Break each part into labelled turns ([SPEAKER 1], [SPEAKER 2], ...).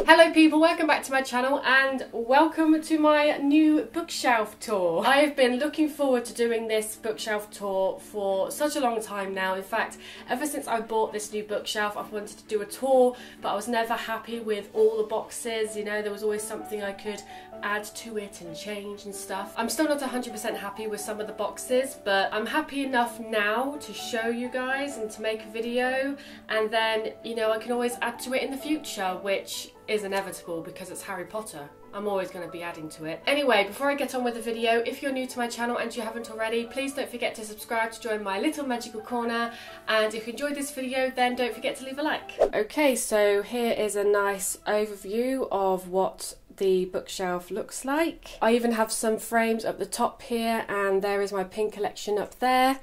[SPEAKER 1] Hello people, welcome back to my channel and welcome to my new bookshelf tour. I have been looking forward to doing this bookshelf tour for such a long time now. In fact, ever since I bought this new bookshelf, I've wanted to do a tour, but I was never happy with all the boxes. You know, there was always something I could add to it and change and stuff. I'm still not 100% happy with some of the boxes, but I'm happy enough now to show you guys and to make a video, and then, you know, I can always add to it in the future, which is inevitable because it's Harry Potter. I'm always going to be adding to it. Anyway, before I get on with the video, if you're new to my channel and you haven't already, please don't forget to subscribe to join my little magical corner, and if you enjoyed this video then don't forget to leave a like. Okay, so here is a nice overview of what the bookshelf looks like. I even have some frames up the top here, and there is my pin collection up there.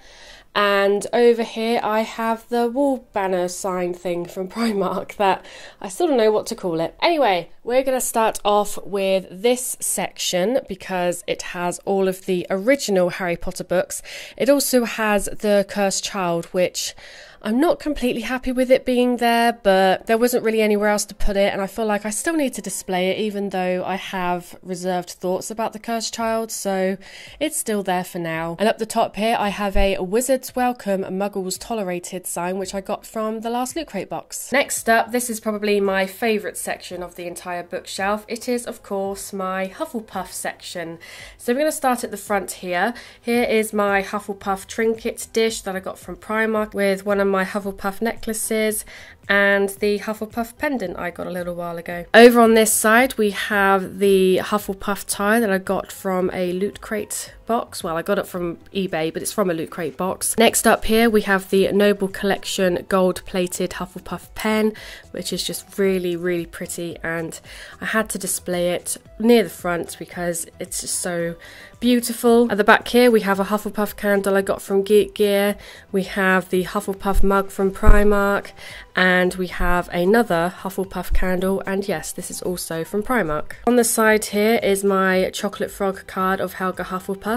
[SPEAKER 1] And over here I have the wall banner sign thing from Primark that I still don't know what to call it. Anyway, we're going to start off with this section because it has all of the original Harry Potter books. It also has the Cursed Child, which I'm not completely happy with it being there, but there wasn't really anywhere else to put it, and I feel like I still need to display it even though I have reserved thoughts about the Cursed Child, so it's still there for now. And up the top here I have a Wizards Welcome, Muggles Tolerated sign, which I got from the last Loot Crate box. Next up, this is probably my favourite section of the entire bookshelf. It is, of course, my Hufflepuff section. So we're going to start at the front here. Here is my Hufflepuff trinket dish that I got from Primark with one of my Hufflepuff necklaces and the Hufflepuff pendant I got a little while ago. Over on this side we have the Hufflepuff tie that I got from a Loot Crate box. Well, I got it from eBay, but it's from a Loot Crate box. Next up here we have the Noble Collection gold plated Hufflepuff pen, which is just really pretty, and I had to display it near the front because it's just so beautiful. At the back here we have a Hufflepuff candle I got from Geek Gear. We have the Hufflepuff mug from Primark, and we have another Hufflepuff candle, and yes, this is also from Primark. On the side here is my Chocolate Frog card of Helga Hufflepuff.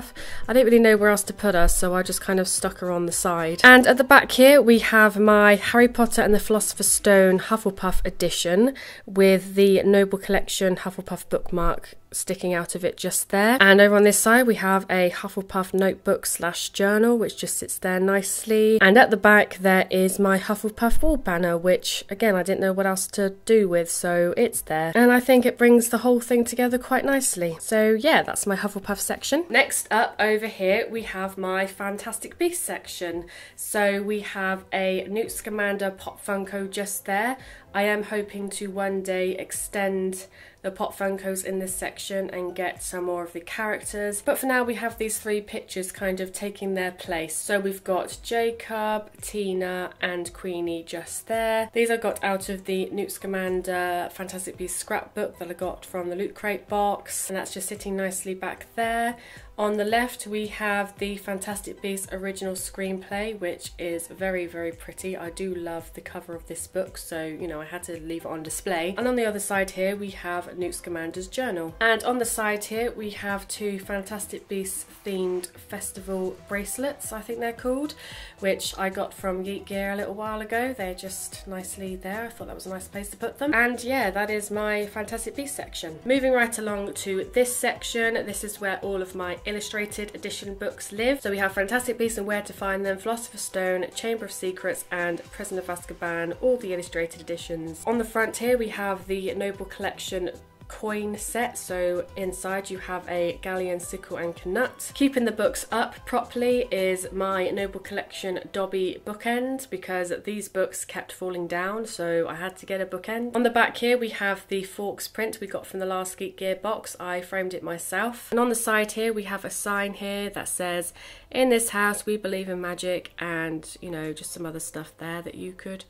[SPEAKER 1] I didn't really know where else to put her, so I just kind of stuck her on the side. And at the back here we have my Harry Potter and the Philosopher's Stone Hufflepuff edition with the Noble Collection Hufflepuff bookmark sticking out of it just there. And over on this side we have a Hufflepuff notebook / journal, which just sits there nicely. And at the back there is my Hufflepuff wall banner, which again I didn't know what else to do with, so it's there, and I think it brings the whole thing together quite nicely. So yeah, that's my Hufflepuff section. Next up over here we have my Fantastic Beasts section. So we have a Newt Scamander Pop Funko just there. I am hoping to one day extend the Pop Funkos in this section and get some more of the characters, but for now we have these three pictures kind of taking their place. So we've got Jacob, Tina and Queenie just there. These I got out of the Newt Scamander Fantastic Beasts scrapbook that I got from the Loot Crate box, and that's just sitting nicely back there. On the left we have the Fantastic Beasts original screenplay, which is very pretty. I do love the cover of this book, so you know I had to leave it on display. And on the other side here we have Newt Scamander's journal. And on the side here we have two Fantastic Beasts themed festival bracelets, I think they're called, which I got from Geek Gear a little while ago. They're just nicely there. I thought that was a nice place to put them. And yeah, that is my Fantastic Beasts section. Moving right along to this section, this is where all of my illustrated edition books live. So we have Fantastic Beasts and Where to Find Them, Philosopher's Stone, Chamber of Secrets and Prisoner of Azkaban, all the illustrated editions. On the front here we have the Noble Collection coin set, so inside you have a galleon, sickle and knut. Keeping the books up properly is my Noble Collection Dobby bookend, because these books kept falling down, so I had to get a bookend. On the back here we have the Forks print we got from the last Geek Gear box. I framed it myself. And on the side here we have a sign here that says, "In this house we believe in magic," and you know, just some other stuff there that you could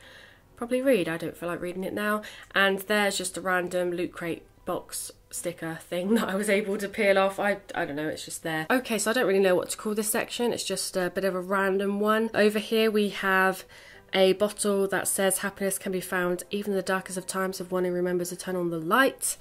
[SPEAKER 1] probably read. I don't feel like reading it now. And there's just a random Loot Crate box sticker thing that I was able to peel off. I don't know, it's just there. Okay, so I don't really know what to call this section. It's just a bit of a random one. Over here we have a bottle that says happiness can be found even in the darkest of times if one who remembers to turn on the light,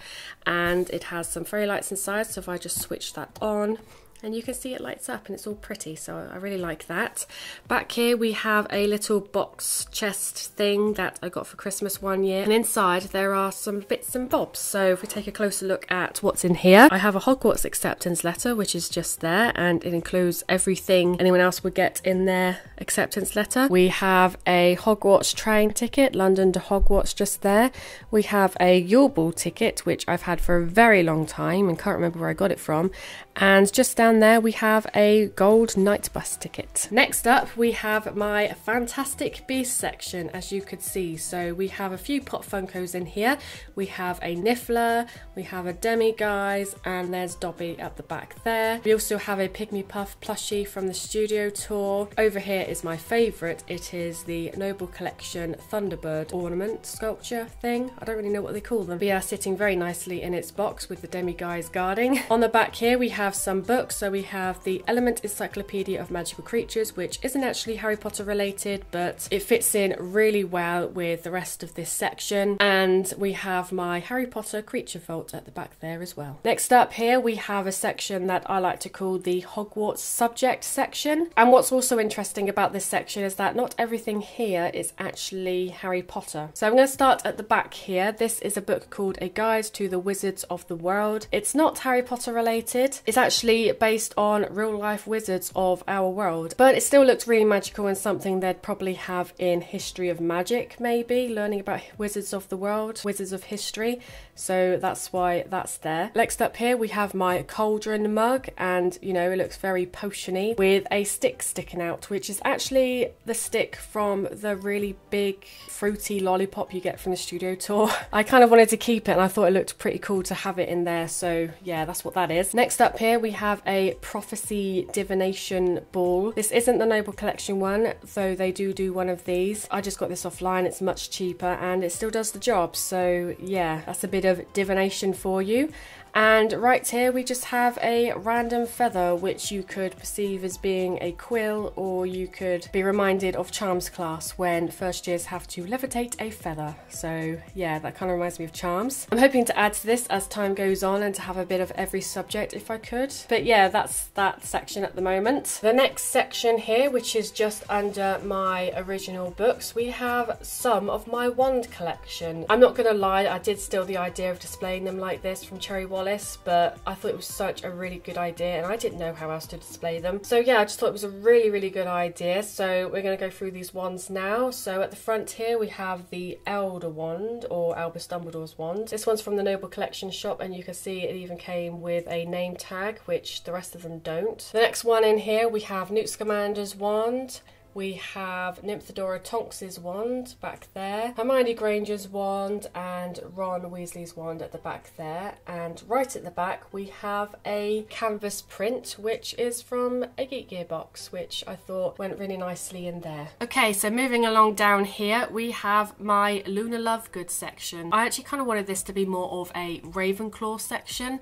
[SPEAKER 1] and it has some fairy lights inside, so if I just switch that on and you can see it lights up and it's all pretty, so I really like that. Back here we have a little box chest thing that I got for Christmas one year, and inside there are some bits and bobs. So if we take a closer look at what's in here, I have a Hogwarts acceptance letter, which is just there, and it includes everything anyone else would get in their acceptance letter. We have a Hogwarts train ticket, London to Hogwarts, just there. We have a Yule Ball ticket, which I've had for a very long time and can't remember where I got it from. And just down there we have a gold night bus ticket. Next up we have my Fantastic Beasts section, as you could see. So we have a few Pop Funkos in here. We have a Niffler, we have a Demiguise, and there's Dobby at the back there. We also have a Pygmy Puff plushie from the studio tour. Over here is my favourite. It is the Noble Collection Thunderbird ornament sculpture thing. I don't really know what they call them, but yeah, sitting very nicely in its box with the Demiguise guarding. On the back here we have some books. So we have the Element Encyclopedia of Magical Creatures, which isn't actually Harry Potter related, but it fits in really well with the rest of this section. And we have my Harry Potter creature vault at the back there as well. Next up here we have a section that I like to call the Hogwarts subject section. And what's also interesting about this section is that not everything here is actually Harry Potter. So I'm going to start at the back here. This is a book called A Guide to the Wizards of the World. It's not Harry Potter related. It's actually based on real life wizards of our world, but it still looks really magical and something they'd probably have in History of Magic, maybe, learning about wizards of the world, wizards of history. So that's why that's there. Next up here we have my cauldron mug, and you know, it looks very potiony with a stick sticking out, which is actually the stick from the really big fruity lollipop you get from the studio tour. I kind of wanted to keep it and I thought it looked pretty cool to have it in there, so yeah, that's what that is. Next up here we have a prophecy divination ball. This isn't the Noble Collection one, though they do one of these. I just got this offline, it's much cheaper and it still does the job, so yeah, that's a bit of divination for you. And right here we just have a random feather, which you could perceive as being a quill, or you could be reminded of Charms class when first years have to levitate a feather. So yeah, that kind of reminds me of Charms. I'm hoping to add to this as time goes on and to have a bit of every subject if I could. But yeah, that's that section at the moment. The next section here, which is just under my original books, we have some of my wand collection. I'm not gonna lie, I did steal the idea of displaying them like this from Cherry Wallace, but I thought it was such a really good idea and I didn't know how else to display them. So yeah, I just thought it was a really good idea. So we're going to go through these wands now. So at the front here we have the Elder wand, or Albus Dumbledore's wand. This one's from the Noble Collection shop, and you can see it even came with a name tag, which the rest of them don't. The next one in here we have Newt Scamander's wand. We have Nymphadora Tonks's wand back there, Hermione Granger's wand, and Ron Weasley's wand at the back there. And right at the back we have a canvas print, which is from a Geek Gear box, which I thought went really nicely in there. Okay, so moving along down here we have my Luna Lovegood section. I actually kind of wanted this to be more of a Ravenclaw section,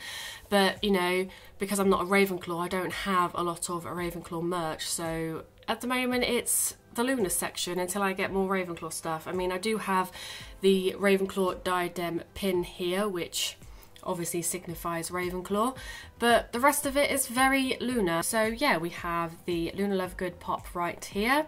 [SPEAKER 1] but you know, because I'm not a Ravenclaw, I don't have a lot of a Ravenclaw merch, so at the moment it's the Luna section until I get more Ravenclaw stuff. I mean, I do have the Ravenclaw diadem pin here, which obviously signifies Ravenclaw, but the rest of it is very Luna. So yeah, we have the Luna Lovegood pop right here.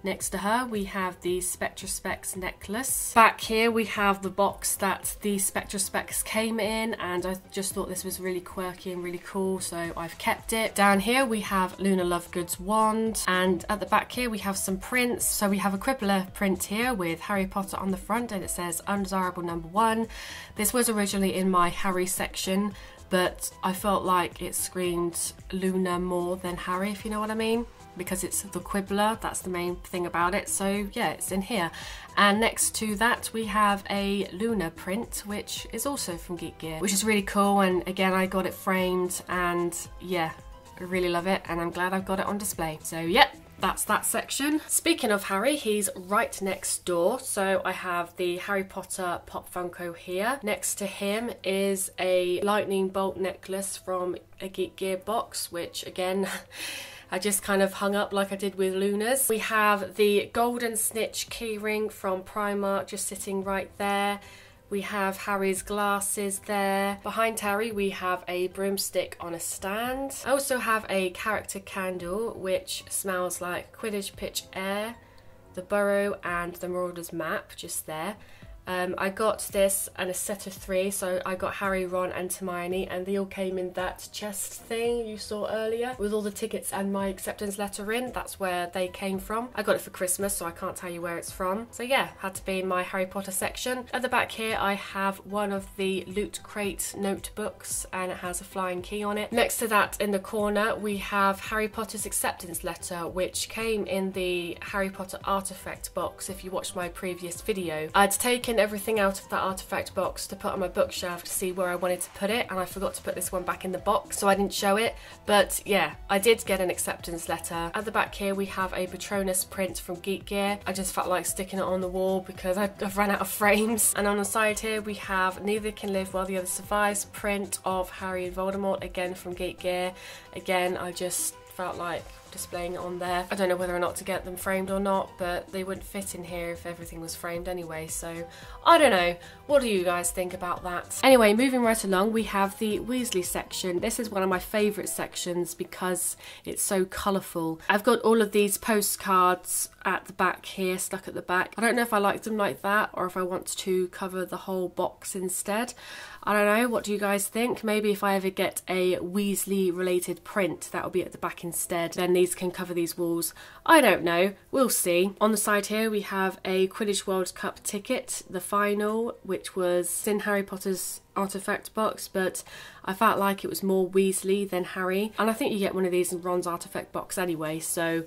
[SPEAKER 1] Next to her we have the Spectra Specs necklace. Back here we have the box that the Spectra Specs came in, and I just thought this was really quirky and really cool, so I've kept it. Down here we have Luna Lovegood's wand, and at the back here we have some prints. So we have a Quibbler print here with Harry Potter on the front, and it says Undesirable Number 1. This was originally in my Harry section, but I felt like it screamed Luna more than Harry, if you know what I mean, because it's the Quibbler, that's the main thing about it. So yeah, it's in here. And next to that we have a Luna print, which is also from Geek Gear, which is really cool. And again, I got it framed, and yeah, I really love it, and I'm glad I've got it on display. So yeah, that's that section. Speaking of Harry, he's right next door. So I have the Harry Potter Pop Funko here. Next to him is a lightning bolt necklace from a Geek Gear box, which again, I just kind of hung up like I did with Luna's. We have the Golden Snitch keyring from Primark just sitting right there. We have Harry's glasses there. Behind Harry we have a broomstick on a stand. I also have a character candle which smells like Quidditch pitch air, the Burrow and the Marauders map just there. I got this and a set of 3, so I got Harry, Ron and Hermione, and they all came in that chest thing you saw earlier with all the tickets and my acceptance letter in. That's where they came from. I got it for Christmas, so I can't tell you where it's from. So yeah, had to be in my Harry Potter section. At the back here I have one of the Loot Crate notebooks and it has a flying key on it. Next to that in the corner we have Harry Potter's acceptance letter, which came in the Harry Potter artifact box. If you watched my previous video, I'd taken everything out of that artifact box to put on my bookshelf to see where I wanted to put it, and I forgot to put this one back in the box, so I didn't show it. But yeah, I did get an acceptance letter. At the back here we have a Patronus print from Geek Gear. I just felt like sticking it on the wall because I've run out of frames. And on the side here we have Neither Can Live While the Other Survives print of Harry and Voldemort, again from Geek Gear. Again, I just felt like displaying it on there. I don't know whether or not to get them framed or not, but they wouldn't fit in here if everything was framed anyway, so I don't know. What do you guys think about that? Anyway, moving right along, we have the Weasley section. This is one of my favourite sections because it's so colourful. I've got all of these postcards at the back here, stuck at the back. I don't know if I like them like that or if I want to cover the whole box instead. I don't know, what do you guys think? Maybe if I ever get a Weasley related print, that'll be at the back instead. Then these can cover these walls. I don't know, we'll see. On the side here we have a Quidditch World Cup ticket, the final, which was in Harry Potter's artifact box, but I felt like it was more Weasley than Harry, and I think you get one of these in Ron's artifact box anyway, so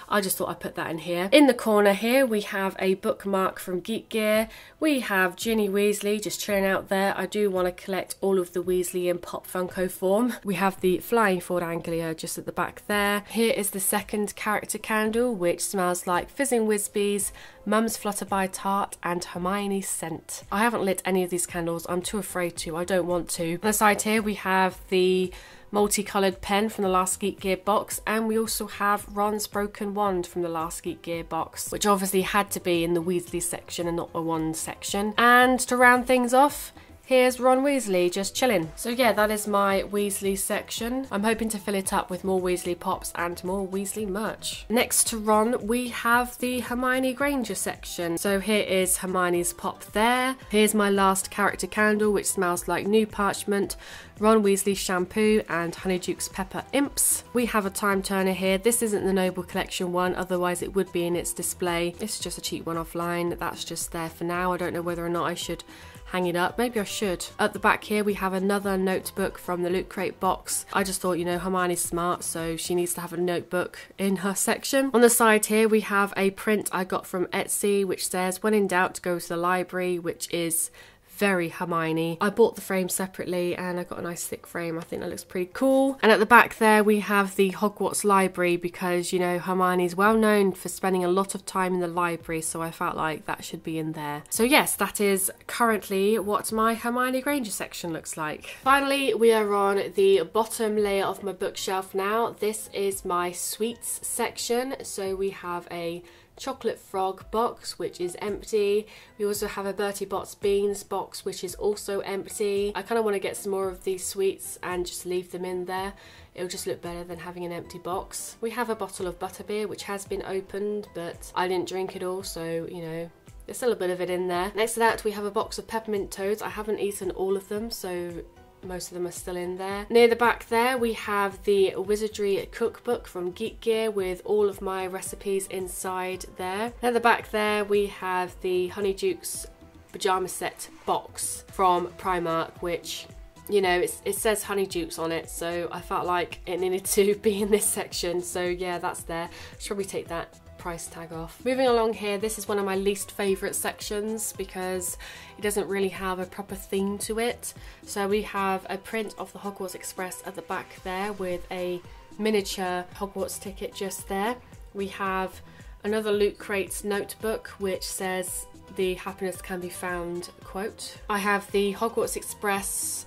[SPEAKER 1] I just thought I'd put that in here. In the corner here we have a bookmark from Geek Gear. We have Ginny Weasley just chilling out there. I do want to collect all of the Weasley in Pop Funko form. We have the Flying Forward Anglia just at the back there. Here is the second character candle, which smells like Fizzing Whizbees, Mum's Flutterby Tart and Hermione's scent. I haven't lit any of these candles, I'm too afraid to, I don't want to. On the side here we have the multicoloured pen from the last Geek Gear box, and we also have Ron's broken wand from the last Geek Gear box, which obviously had to be in the Weasley section and not the wand section. And to round things off, here's Ron Weasley just chilling. So yeah, that is my Weasley section. I'm hoping to fill it up with more Weasley pops and more Weasley merch. Next to Ron, we have the Hermione Granger section. So here is Hermione's pop there. Here's my last character candle, which smells like new parchment, Ron Weasley shampoo and Honeydukes pepper imps. We have a time turner here. This isn't the Noble Collection one, otherwise it would be in its display. It's just a cheap one offline. That's just there for now. I don't know whether or not I should hang it up. Maybe I should. At the back here we have another notebook from the Loot Crate box. I just thought, you know, Hermione's smart, so she needs to have a notebook in her section. On the side here we have a print I got from Etsy which says, when in doubt go to the library, which is very Hermione. I bought the frame separately and I got a nice thick frame. I think that looks pretty cool. And at the back there we have the Hogwarts library because, you know, Hermione's well known for spending a lot of time in the library, so I felt like that should be in there. So yes, that is currently what my Hermione Granger section looks like. Finally, we are on the bottom layer of my bookshelf now. This is my sweets section. So we have a chocolate frog box which is empty. We also have a Bertie Bott's beans box which is also empty. I kind of want to get some more of these sweets and just leave them in there. It'll just look better than having an empty box. We have a bottle of butterbeer which has been opened, but I didn't drink it all, so you know, there's still a bit of it in there. Next to that we have a box of peppermint toads. I haven't eaten all of them, so most of them are still in there. Near the back there we have the Wizardry cookbook from Geek Gear with all of my recipes inside there. At the back there we have the Honeydukes pyjama set box from Primark, which, you know, it says Honeydukes on it, so I felt like it needed to be in this section, so yeah, that's there. Should probably take that price tag off. Moving along here, this is one of my least favourite sections because it doesn't really have a proper theme to it. So we have a print of the Hogwarts Express at the back there with a miniature Hogwarts ticket just there. We have another Loot Crate notebook which says the happiness can be found quote. I have the Hogwarts Express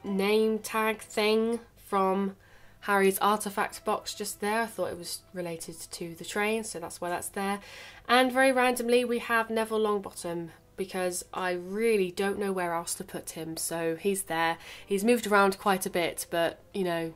[SPEAKER 1] name tag thing from Harry's artifact box just there. I thought it was related to the train, so that's why that's there. And very randomly we have Neville Longbottom because I really don't know where else to put him. So he's there. He's moved around quite a bit, but you know,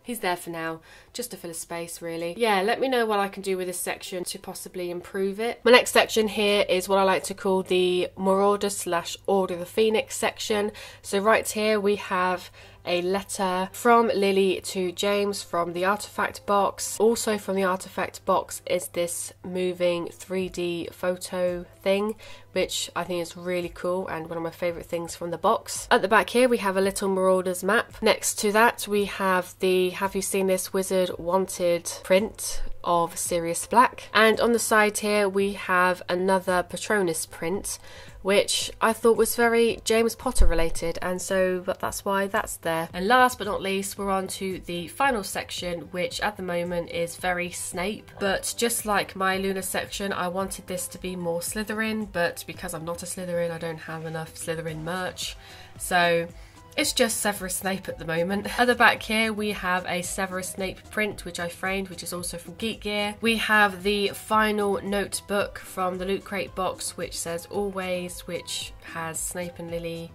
[SPEAKER 1] he's there for now, just to fill a space really. Yeah, let me know what I can do with this section to possibly improve it. My next section here is what I like to call the Marauders / Order of the Phoenix section. So right here we have a letter from Lily to James from the artifact box. Also from the artifact box is this moving 3D photo thing, which I think is really cool and one of my favourite things from the box. At the back here we have a little Marauders map. Next to that we have the Have You Seen This Wizard Wanted print of Sirius Black, and on the side here we have another Patronus print, which I thought was very James Potter related, and so that's why that's there. And last but not least, we're on to the final section, which at the moment is very Snape, but just like my Luna section, I wanted this to be more Slytherin, but because I'm not a Slytherin, I don't have enough Slytherin merch, so it's just Severus Snape at the moment. At the back here we have a Severus Snape print which I framed, which is also from Geek Gear. We have the final notebook from the Loot Crate box which says Always, which has Snape and Lily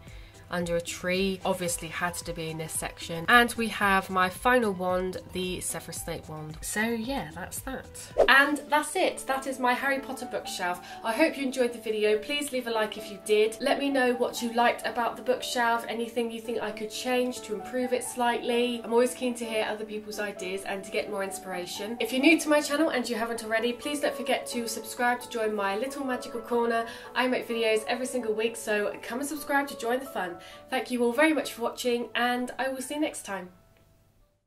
[SPEAKER 1] under a tree, obviously had to be in this section. And we have my final wand, the Severus Snape wand. So yeah, that's that. And that's it. That is my Harry Potter bookshelf. I hope you enjoyed the video. Please leave a like if you did. Let me know what you liked about the bookshelf, anything you think I could change to improve it slightly. I'm always keen to hear other people's ideas and to get more inspiration. If you're new to my channel and you haven't already, please don't forget to subscribe to join my little magical corner. I make videos every single week, so come and subscribe to join the fun. Thank you all very much for watching, and I will see you next time.